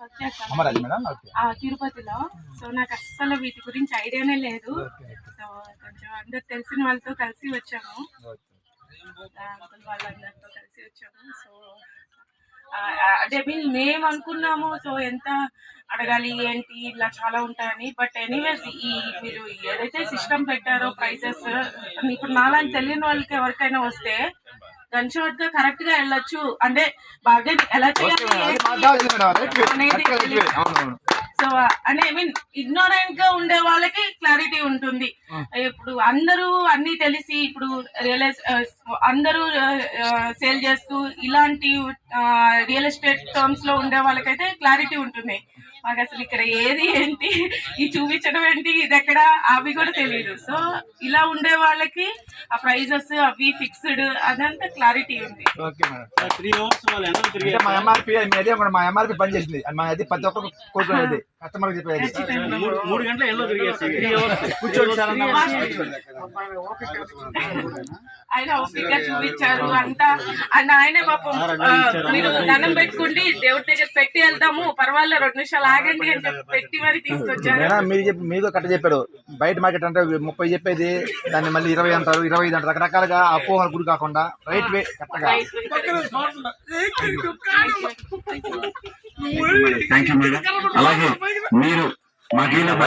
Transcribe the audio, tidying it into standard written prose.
Work చేస్తాను Amaraju madam. Okay. తిరుపతిలో. So నాకు అస్సలు వీటి గురించి ఐడియానే లేదు. సో కొంచెం అందరు తెలిసిన వాళ్ళతో కలిసి వచ్చాము, అంకుల్ వాళ్ళందరితో కలిసి వచ్చాము. సో అదే మేము అనుకున్నాము, సో ఎంత అడగాలి ఏంటి ఇలా చాలా ఉంటాయని. బట్ ఎనీవేస్ ఈ మీరు ఏదైతే సిస్టమ్ పెట్టారో ప్రైసెస్, ఇప్పుడు నాలాంటి తెలియని వాళ్ళకి ఎవరికైనా వస్తే గన్ షాట్ గా కరెక్ట్ గా వెళ్ళొచ్చు, అంటే బార్గెన్ ఎలా చేయాలి అనేది. సో అంటే ఐ మీన్ ఇగ్నోరెంట్ గా ఉండే వాళ్ళకి క్లారిటీ ఉంటుంది. ఇప్పుడు అందరూ అన్ని తెలిసి ఇప్పుడు అందరూ సేల్ చేస్తూ ఇలాంటి రియల్ ఎస్టేట్ టర్మ్స్ లో ఉండే వాళ్ళకైతే క్లారిటీ ఉంటుంది. మాకు అసలు ఇక్కడ ఏది ఏంటి, ఈ చూపించడం ఏంటి, ఇది ఎక్కడ, అవి కూడా తెలియదు. సో ఇలా ఉండే వాళ్ళకి ఆ ప్రైజెస్ అవి ఫిక్స్డ్ అదంతా క్లారిటీ ఉంది. మా ఎంఆర్పి పని చేసింది, అది ప్రతి ఒక్కరు కోరుకునేది కస్టమర్ చెప్పేది. 3 గంటల ఎండలో ఆయన ఓపిక చూపించారు అంతా. అండ్ ఆయనే పాపం మీరు దండం పెట్టుకుండి దేవుడి దగ్గర పెట్టి వెళ్తాము, పర్వాలేదు 2 నిమిషాలు ఆగండి అని చెప్పి పెట్టి మరి తీసుకొచ్చారు. మీరు కట్ట చెప్పారు. బయట మార్కెట్ అంటే 30 చెప్పేది, దాన్ని మళ్ళీ 20 అంటారు, 25 అంటారు, రకరకాలుగా అపోహలు గురి కాకుండా రైట్ వే కరెక్ట్గా. అలాగే మీరు